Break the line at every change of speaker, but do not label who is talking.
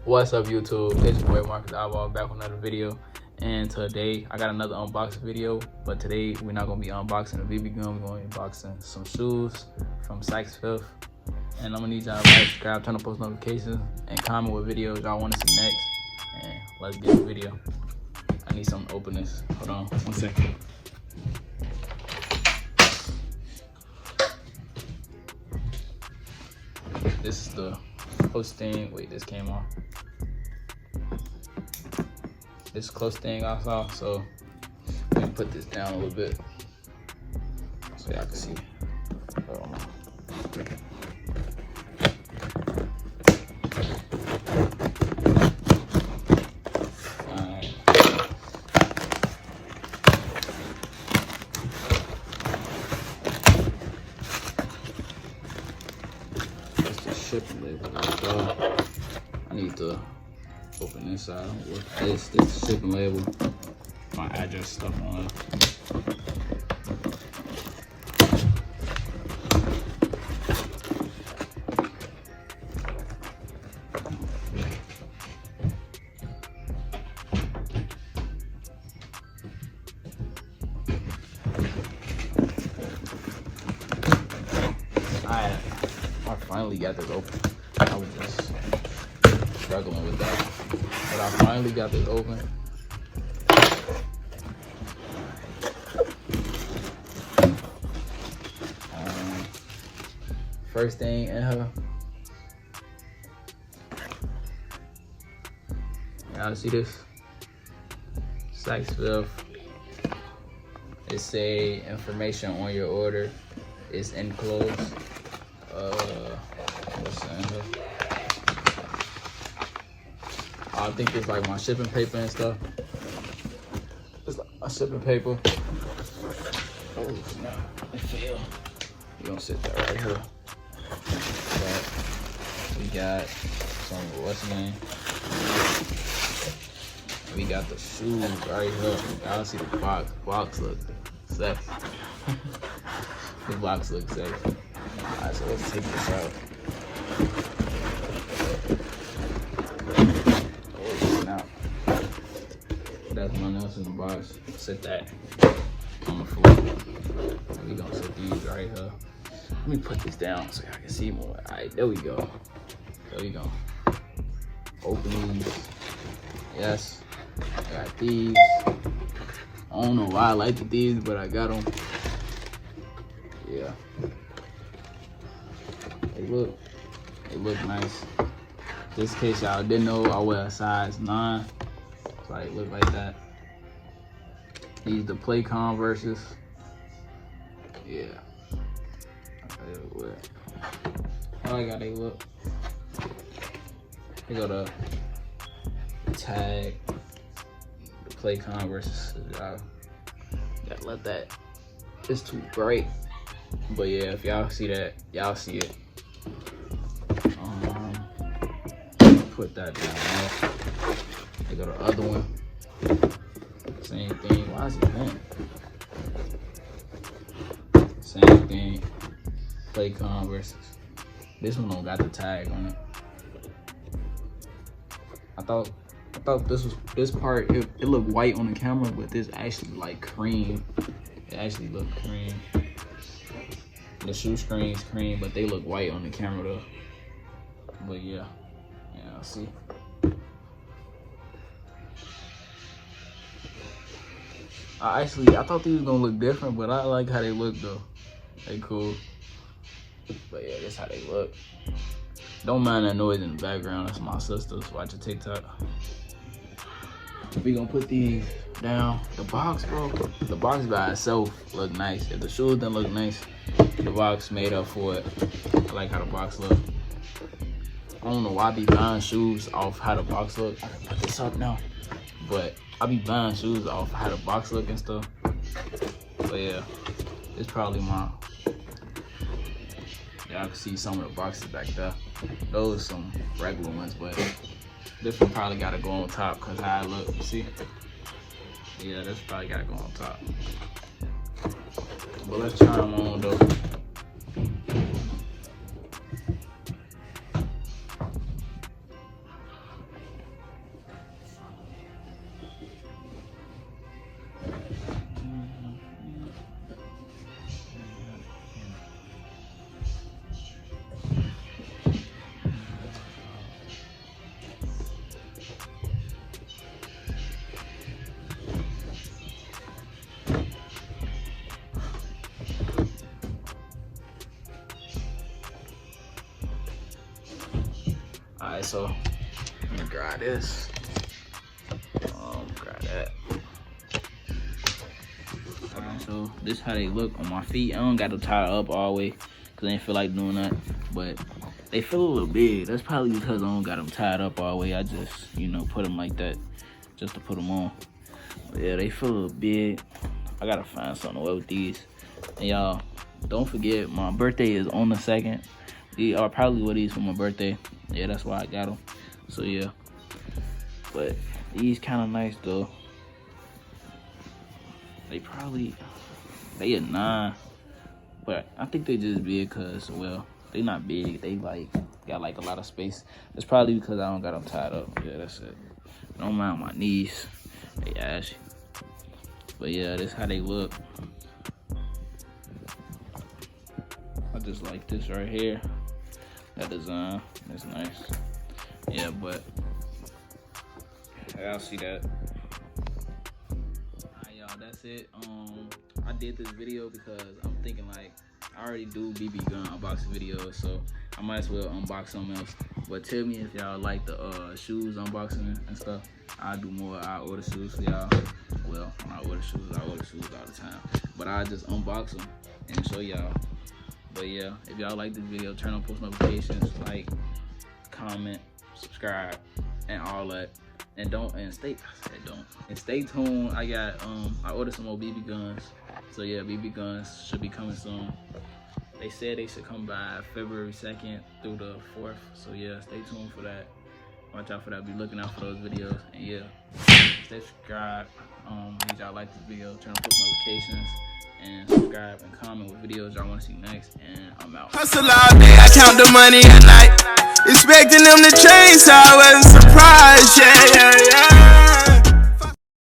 What's up, YouTube? It's your boy Marcus Eyeball back with another video. And today I got another unboxing video, but today we're not gonna be unboxing a BB gun. We're gonna be unboxing some shoes from Saks Fifth. And I'm gonna need y'all to like, subscribe, turn on post notifications, and comment what videos y'all want to see next. And let's get the video. I need something to open this. Hold on 1 second. This is the close thing. Wait, this came off. This close thing I saw, so let me put this down a little bit so y'all can see. Alright. That's the shipping label. I need to open this side. This is shipping label. My address stuff on it. I finally got this open. I was just struggling with that, but I finally got this open. First thing in her, y'all see this? Saks Fifth. It say information on your order is enclosed. What's in here? I think it's like my shipping paper and stuff. It's like my shipping paper. Oh no, it fell. We gonna sit that right here. But we got some, what's the name? We got the shoes right here. Y'all see the box. Box look sexy. The box looks sexy. Alright, so let's take this out. That's nothing else in the box. Set that on the floor. We gonna set these right here. Let me put this down so y'all can see more. Alright, there we go. There we go. Open these. Yes. I got these. I don't know why I like these, but I got them. Yeah. They look nice. Just in case y'all didn't know, I wear a size 9. Like, look like that. These the play Converses. Yeah. I like how they look. They got the tag, the play Converses. Y'all gotta let that. It's too bright. But yeah, if y'all see that, y'all see it. Put that down there. They go the other one. Same thing. Why is it bent? Same thing. Play Converse. This one don't got the tag on it. I thought this part it looked white on the camera, but this actually like cream. It actually looked cream. The shoe screen's cream, but they look white on the camera though. But yeah, I'll see. I thought these was gonna look different, but I like how they look though. They cool. But yeah, that's how they look. Don't mind that noise in the background. That's my sister's watching TikTok. We gonna put these down. The box, bro. The box by itself look nice. If the shoes didn't look nice, the box made up for it. I like how the box look. I don't know why I be buying shoes off how the box look. I can put this up now, but I be buying shoes off how the box look and stuff. But yeah, it's probably mine. Y'all can see some of the boxes back there. Those are some regular ones, but this one probably gotta go on top because how it look. See? Yeah, this probably gotta go on top. But let's try them on though. Alright, so I'm gonna grab this. Grab that. Alright, so this how they look on my feet. I don't got to tie it up all the way because I ain't feel like doing that. But they feel a little big. That's probably because I don't got them tied up all the way. I just, you know, put them like that just to put them on. But yeah, they feel a little big. I gotta find something to wear with these. And y'all, don't forget, my birthday is on the 2nd. I'll probably wear these for my birthday. Yeah, that's why I got them. So yeah, but these kind of nice though. They a 9, but I think they just big because, well, they not big. They like got like a lot of space. It's probably because I don't got them tied up. Yeah, that's it. Don't mind my knees. They ashy. But yeah, this how they look. I just like this right here. That design is nice. Yeah, but y'all see that. Alright, y'all, that's it. I did this video because I'm thinking like I already do BB gun unboxing videos, so I might as well unbox something else. But tell me if y'all like the shoes unboxing and stuff. I'll do more. I'll order shoes for y'all. Well, when I order shoes all the time. But I'll just unbox them and show y'all. But yeah, if y'all like this video, turn on post notifications, like, comment, subscribe, and all that. And stay tuned. I got I ordered some more BB guns. So yeah, BB guns should be coming soon. They said they should come by February 2nd through the 4th. So yeah, stay tuned for that. Watch out for that. Be looking out for those videos. And yeah, stay subscribed. If y'all like this video, turn on post notifications and subscribe and comment what videos y'all want to see next. And I'm out.
Hustle all day, I count the money at night. Expecting them to change, so I wasn't surprised. Yeah.